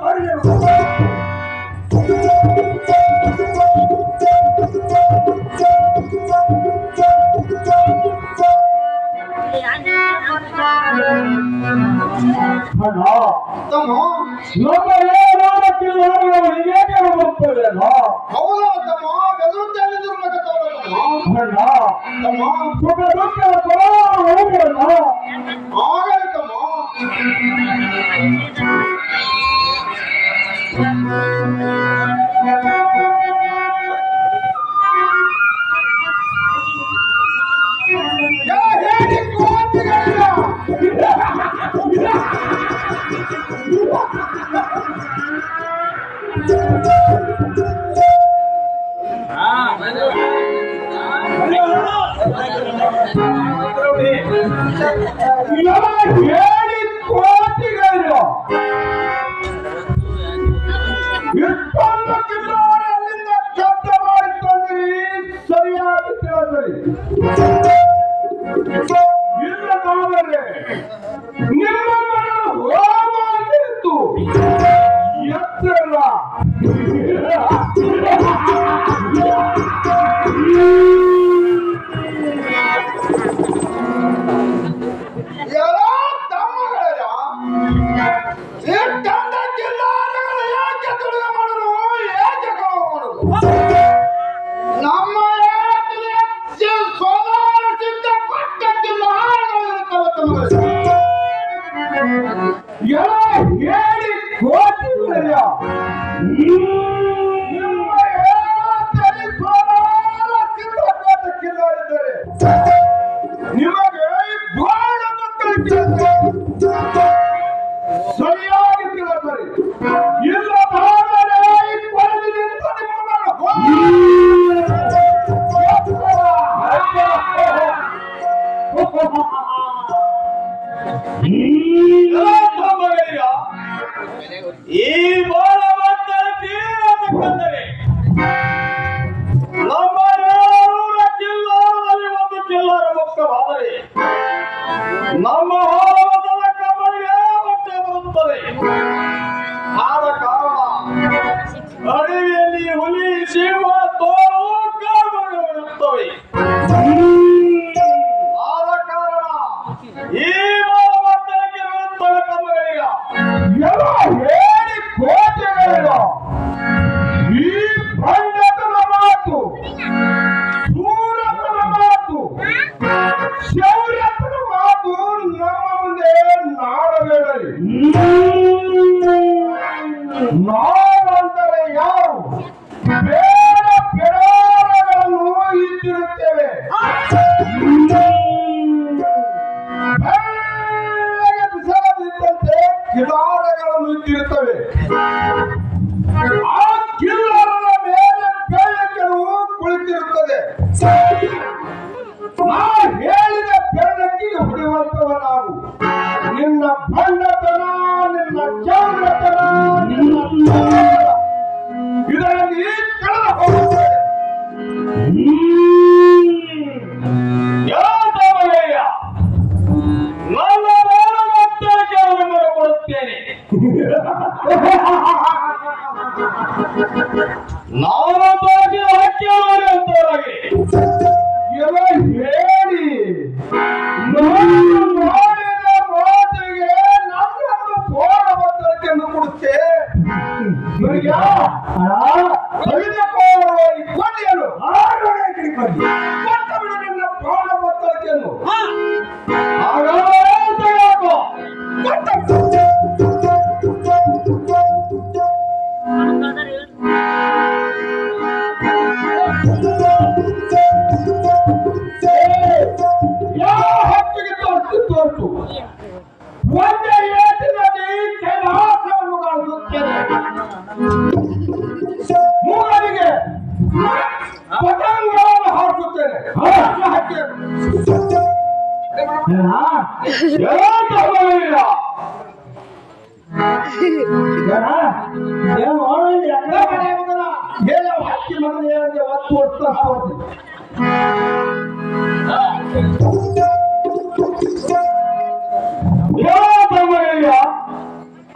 ಹೇಳಿ ಕೋಟಿಗಳು ಎಷ್ಟೊಂದು ಕಿಲೋಮೀಟರ್ನಿಂದ ಶಬ್ದ ಮಾಡಿ ತಂದ್ರಿ ಸರಿಯಾಗಿ ತಿಳಿದ್ರಿ ಇಲ್ಲದಾದರೆ ನಿಮ್ಮ ಮನ ಹೋಮಾಗಿತ್ತು ಎಚ್ಚರ ಹೇಳಿ ಕೋಟಿಗಳಿಲ್ಲ ನಿಮಗೆ ಬಾಳ ಮಕ್ಕಳು ಸರಿಯಾಗಿ ಕೇಳ್ತಾರೆ ಇಲ್ಲ ಈ ಬಾಳ ಮಾತಾಡ್ತೀರಿ ನಮ್ಮ ಜಿಲ್ಲಾದಲ್ಲಿ ಒಂದು ಜಿಲ್ಲಾರ ಮುಖ್ಯವಾದರೆ ನಮ್ಮ ಹೋರಾಟದ ಕಬ್ಬಳಿಗೆ ಬಟ್ಟೆ ಬರುತ್ತದೆ. ಆದ ಕಾರಣ ಅಡವಿಯಲ್ಲಿ ಹುಲಿ ಸಿಂಹ ತೋಳು ಕಾಡುಗಳು ಇರುತ್ತವೆ. ಆದ ಕಾರಣ ಈ ಬಾಳ ಮಾತಾಡಕ್ಕೆ ಇರುತ್ತವೆ ಕಬ್ಬಳಿಗ ಹೇಳಿ ಕೋಟೆಗಳಿಲ್ಲ ಈ ಪಂಡತನ ಮಾತು ಸೂರತನ ಮಾತು ಶೌರ್ಯತನ ಮಾತು ನಮ್ಮ ಮುಂದೆ ನಾಡಬೇಡರಿ. ನಾವಂದರೆ ಯಾರು ಬೇಡ ಬಿಡಾರಗಳನ್ನು ಇಟ್ಟಿರುತ್ತೇವೆ. ಬಿಸಲದಿದ್ದಂತೆ ಕಿಲಾರಗಳನ್ನು ಇಟ್ಟಿರುತ್ತವೆ. ಆ ಕಿಲ್ಲರದ ಮೇಲೆ ಬೆಳ್ಳಕ್ಕನು ಕುಳಿತಿರುತ್ತದೆ. ನಾ ಹೇಳಿದ ಬೆಳ್ಳಕ್ಕಿಗೆ ಹೊಡೆಯುವಂತವ ನಾವು. ನಿನ್ನ ಭಂಡತನ, ನಿನ್ನ ಚೌರತನ, ನಿನ್ನ ಇದರಲ್ಲಿ ಕಳೆದ ಹೋಗುತ್ತದೆ. ನನ್ನ ಮಾತಕ್ಕೆ ನಿಮಗೆ ಕೊಡುತ್ತೇನೆ. ನಾನು ತೋರಿಸಿದ ಹಕ್ಕಿಯವರಾಗಿ ಎಲ್ಲ ಹೇಳಿ ನಾನು ಮಾಡಿದ ಮಾತಿಗೆ ನನ್ನನ್ನು ಪೋಣಬತ್ತನ್ನು ಕೊಡುತ್ತೆ. ನನಗೆ ಕೊಂಡಿಯನು ಕೊಟ್ಟ ಬಿಡು ನಿನ್ನ ಪೋಣಬತ್ತನ್ನು. ಹಾಗಾದ್ರೆ ಒಂದೇ ಏಟಿನಲ್ಲಿ ಕೈಲಾಸವನ್ನು ಕಾಣಿಸುತ್ತೇನೆ. ಮೂವರಿಗೆ ಪತಂಗವನ್ನು ಹಾಕುತ್ತೇನೆ. ಹಕ್ಕಿ ಮಗನೇ ಒತ್ತು ಒತ್ತು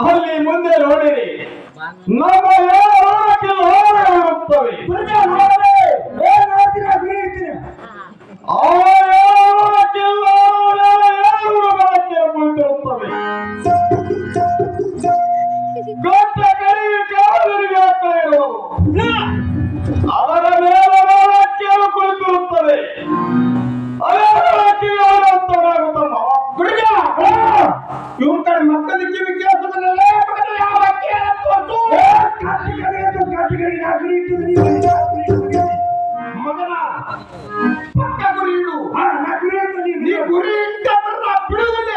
ಅಲ್ಲಿ ಮುಂದೆ ನೋಡಿರಿ ನಮ್ಮ ಹೋಗುತ್ತವೆ. ಕುಳಿತಿರುತ್ತವೆ. ಗಟ್ಟ ಕರಿ ಕಾಲರಿಗೆ ಆಗ್ತಾ ಇರುವುದು ಅವರ ಮೇಲೆ ಕುಳಿತಿರುತ್ತದೆ. ಇವ್ರ ಕಡೆ ಮಕ್ಕಳಿಗೆ ಕಿವಿ ಕೇಳಿಸುವುದಿಲ್ಲ. ಮಗನ ಪಕ್ಕ ಗುರಿ ಇಡು. ನೀ ಗುರಿ ಇಟ್ಟವನ್ನ ಬಿಡುವುದಿಲ್ಲ.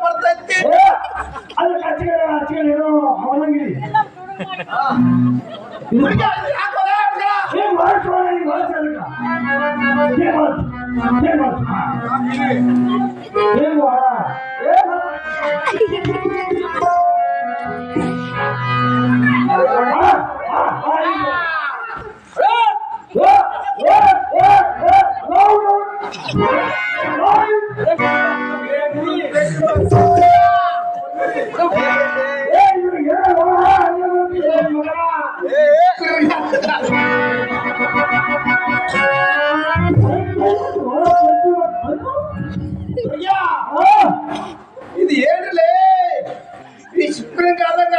ಬರ್ತೈತಿ ಅದು ಕಚ್ಚಿಗಳೇನೋ ಅವನಂಗಿರಿ ಇದು ಏನಿಲ್ಲೇ ಸ್ಪ್ರಿಂಗ್ ಆದಂಗ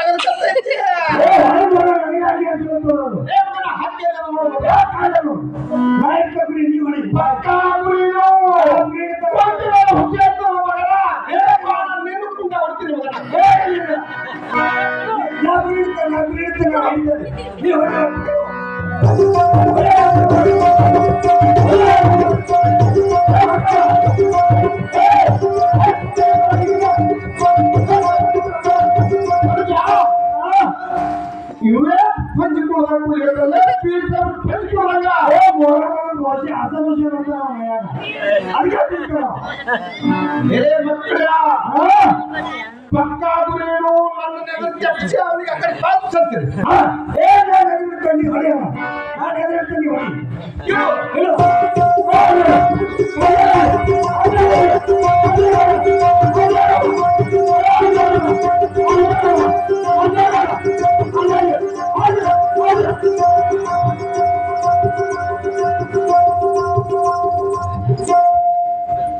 ಇವರೇ ಹಂಚಿಕೊಳ್ಳ ಪಕ್ಕ ಗುರೇನು ನನ್ನ ನೆನಪು ಅವನಿಗೆ ಆ ಕಡೆ ಪಾಲ್ಸಂತೀರಿ. ತಂಡಿ ಹೊಡೆಯವ ನಾನು ತಂಡಿ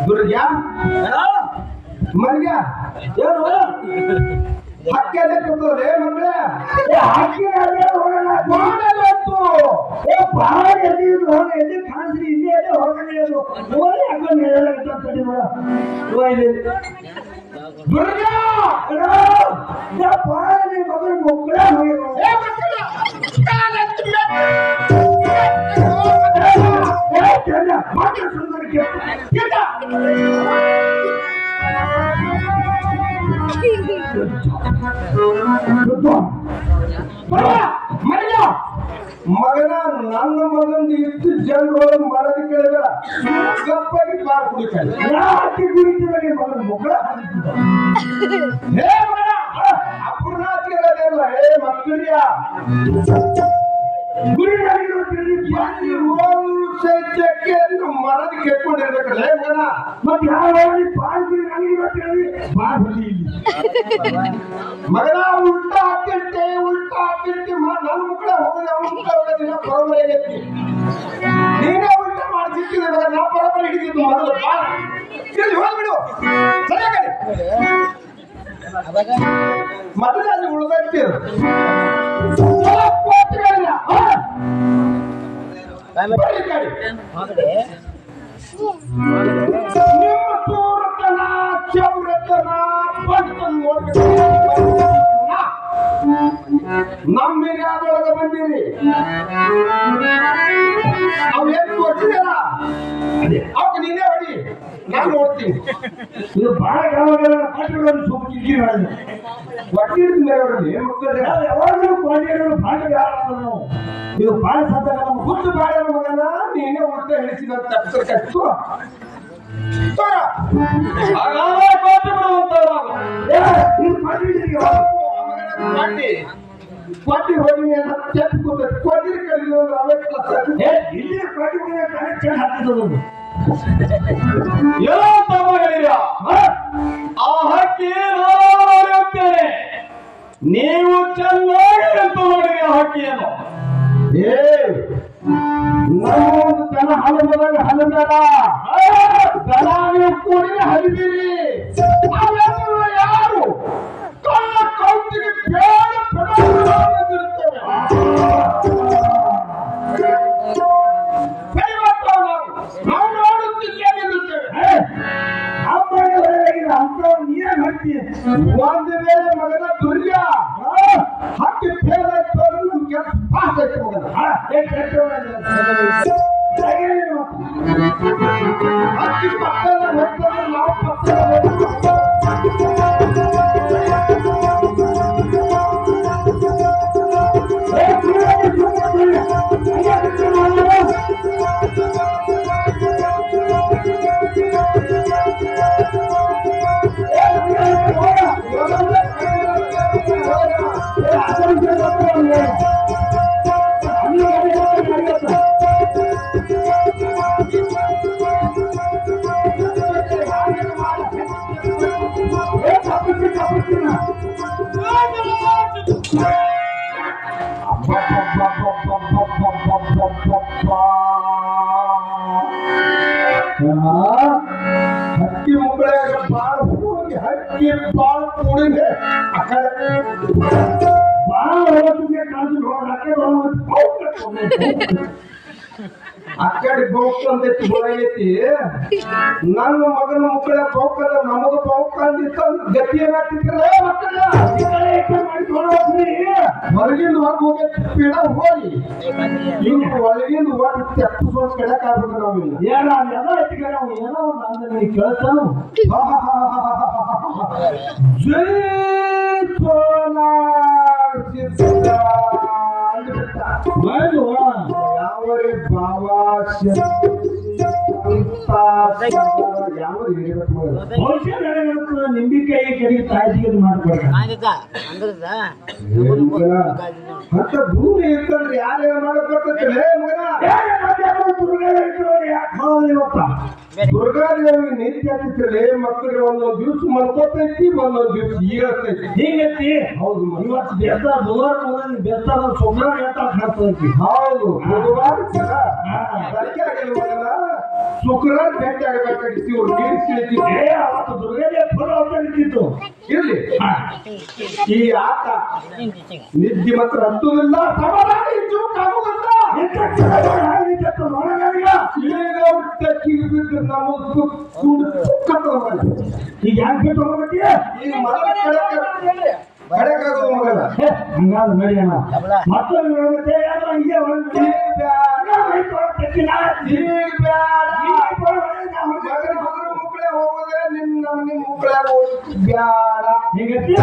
ದುರ್ಗ ಮರ್ಗ ಹಕ್ಕಿ ಕೂತವ್ರೆ ಮಕ್ಕಳ ಹಕ್ಕಿ ಬಹಳ ಎಲ್ಲಿ ಎಲ್ಲಿ ಕಾಣಿಸ್ರಿ ಇಲ್ಲಿ ಎಲ್ಲಿ ಹೊರಗಡೆಯೋದು ದುರ್ಗ ಮಗಳು ಮಕ್ಕಳ ಮಗನ ನನ್ನ ಮಗನ್ ಇಷ್ಟು ಜನರು ಮರದ ಕೇಳಿದ ಗಪ್ಪಾಗಿ ಬಾರ್ ಕುಡಿತಾರೆ ಮಗನ ಮಕ್ಕಳ ಅಪೂರ್ಣಾತಿರಲ್ಲ ಹೇ ಮಕ್ಕಳಿಯ ಗುರಿ ಸೈತ್ಯಕ್ಕೆ ಮರದ ಕೆಟ್ಕೊಂಡಿರ್ಬೇಕಲ್ಲ ಮಗನ ಮತ್ತೆ ಯಾವ ಬಾಳ್ಗುರಿ ನನಗೆ ಮಗನ ಉಲ್ಟಾ ಹಾಕ್ತಿರ್ತೆ ನನ್ನ ಮಕ್ಕಳ ಹೋಗದೆ ಅವ್ನ ಮುಖ ಹೋಗೋದಿಲ್ಲ ಬರೋಬರಿ ಆಗೈತಿ. ನೀನೇ ಉಲ್ಟಾ ಮಾಡ್ತಿರ್ತೀನಿ ಮಗ ನಾ ಬರೋಬರಿ ಹಿಡಿದಿದ್ದು ಮೊದಲು ಇಲ್ಲಿ ಹೋಗ್ಬಿಡು ಸರಿಯಾಗಲಿ ಮೊದಲು ಅಲ್ಲಿ ಉಳ್ದೈತಿ ಬರ್ರಿ ಕಡೆ. ನಿಮ್ಮ ಸೂರತನ ಚೌರತನ ಬಂದು ನೋಡ್ಬೇಕು. ನಮ್ಮ ಏರಿಯಾದೊಳಗೆ ಬಂದಿರಿ, ಅವ್ ಏನ್ ತೋರಿಸಿದಲ್ಲ ಅವಕ್ಕೆ ನೀನೇ ಹೊಡಿ, ನಾನು ನೋಡ್ತೀನಿ. ಇದು ಬಹಳ ಗ್ರಾಮಗಳ ಪಾಠಗಳನ್ನು ಸೂಪ್ ಕಿಕ್ಕಿ ಮಾಡಿದೆ ಒಟ್ಟಿನ ಮೇಲೆ ಮಕ್ಕಳು ಯಾವಾಗಲೂ ಪಾಠಗಳು ಭಾಗಗಳು ನಾವು ಇದು ಬಹಳ ಸದ್ದ ಹುಟ್ಟು ಬಾಳ ಮಗನ ನೀನೇ ಉಲ್ಟ ಹೇಳಿಸಿದ ತಪ್ಪ ಕಟ್ಟು ಹಾಗಾದ್ರೆ ಕೋಟಿ ಬಿಡುವಂತವ್ರು ಕೊಟ್ಟಿ ಹೋಗಿ ಕೆಟ್ಟು ಕೂತೈತಿ ಕೊಟ್ಟಿರಿ ಕಡಿದು ಅವೇ ಇಲ್ಲಿ ಪಾಠ ಕನೆಕ್ಷನ್ ಹಾಕಿದ್ದು ಎಲ್ಲ ತಮ್ಮಗಳಿರ ಆ ಹಕ್ಕಿ ನಾನು ನೋಡಿರುತ್ತೇನೆ, ನೀವು ಚೆನ್ನಾಗಿ ಅಂತ ನೋಡಿರಿ ಆ ಹಕ್ಕಿಯನ್ನು. ನಮ್ಮೊಂದು ದನ ಹಲಬದಾಗ ಹಲಬೇಡ, ದನ ನೀವು ಕೂಡಿ ಹಲಿಬಿರಿ. ಅವೆಲ್ಲ ಯಾರು ಕಳ್ಳ ಕೌಟಿಗೆ ಬೇಡ ಪಡಿರುತ್ತೇವೆ. ನಾವು ನೋಡುತ್ತಿಲ್ಲೇ ನಿಲ್ಲುತ್ತೇವೆ. ಅಂತ ನೀನೇ ಮಾಡ್ತೀಯ ಒಂದು ವೇಳೆ ಮಗನ ದುರ್ಯ ಹಕ್ಕಿ ಫೇಲ್ ಆಯ್ತು ನಮ್ಗೆ ಪಾಸ್ ಆಯ್ತು ಮಗನ. ಹಕ್ಕಿ ಪಕ್ಕದ ಹೋಗ್ತದೆ, ನಾವು ಪಕ್ಕದ ಹಕ್ಕಿ ಮುಕ್ಕಳಾಗ ಬಾಳ ಹೋಗಿ ಹಕ್ಕಿ ಬಾಳ ಕೂಡಿದೆ ಆ ಕಡೆ ಬಾಳ ಹೋಗಿಗೆ ಕಾಸು ಆ ಕಡೆ ಬೌಕ್ ಅಂತೈತಿ ಹೊರಗೈತಿ. ನನ್ನ ಮಗನ ಮುಕ್ಕಳ ಬೌಕದ ನಮಗ ಬೌಕ್ ಅಂದಿತ್ತ ಗತಿ ಏನಾಗ್ತಿದ್ರಲ್ಲ ಮಕ್ಕಳ ಹೊರಗಿಂದ ಹೊರಗೆ ಹೋಗೈತಿ ಪೀಡ ಹೋಗಿ ಇವ್ರು ಒಳಗಿಂದ ಒಟ್ಟು ತೆಪ್ಪಿಸೋದ್ ಕಡೆಕ್ ಆಗ್ಬೇಕು ನಾವಿಲ್ಲ. ಏನೋ ಏನೋ ಒಂದು ಅಂದ್ರೆ ಕೇಳ್ತಾನು ಜೈ ಸೋಲಾರ್ ಸಿದ್ಧ ಯಾವರೇ ಬಾಬಾ ನಿಂಬಿಕಾಯಿ ಕಡೆಗೆ ತಾಯಿಗೆ ಮಾಡ್ಕೊಡ್ತಾರೆ ಅಂತ ಭೂಮಿ ಇರ್ತಂದ್ರೆ ಯಾರ್ಯಾರು ಮಾಡಕ್ ಬರ್ತೈತಿಲ್ಲ ದುರ್ಗಾದೇವಿ ನಿತ್ಯ ಆಗ್ತಿತ್ತಲೇ ಮಕ್ಕಳಿಗೆ ಒಂದೊಂದು ದಿವ್ಸ ಮಲ್ಕೋತೈತಿ ಒಂದೊಂದು ದಿವ್ಸ ಈಗತ್ತೈತಿ ಹೀಗೈತಿ. ಹೌದು ಇವತ್ತು ಬೆಸ್ತಾರ ಬುಧವಾರ ಬೆಸ್ತಾರ ಸೋಮವಾರ ಹೇಳ್ತೈತಿ. ಹೌದು ಬುಧವಾರ ಶುಕ್ರವಾರ ಭೇಟಿ ಆಗಬೇಕಾಗಿತ್ತು. ಇವ್ರು ನೀರು ಸಿಳಿತಿದ್ದೆ ಅವತ್ತು ದುರ್ಗದೇ ಫಲ ಇದ್ದಿತ್ತು. ಇರ್ಲಿ ಈ ಆಟ ನಿದ್ದೆ ಮಾತ್ರ ಹತ್ತುದಿಲ್ಲ, ಸಮಾಧಾನ ಜೀವಕ್ಕಾಗುವುದಿಲ್ಲ. ಈಗ ಟಕ್ಕಿಗೆ ಬಿದ್ದು ನಮಗ್ ಈಗ ಯಾಕೆ ಬಿಟ್ಟು ಹೋಗ್ಬಿಟ್ಟಿ ಈಗ ಮರ ಬಡಕಾಗೋದು ಮಗನ ಹಂಗಾದ ನೋಡಿ ಅಣ್ಣ ಮತ್ತೊಂದು ಹೀಗೆ ಮುಕ್ಕಳೆ ಹೋಗೋದೇ ನಿನ್ನ ಮುಕ್ಕಳೆ ಬ್ಯಾಡ ಹೀಗತ್ತಿ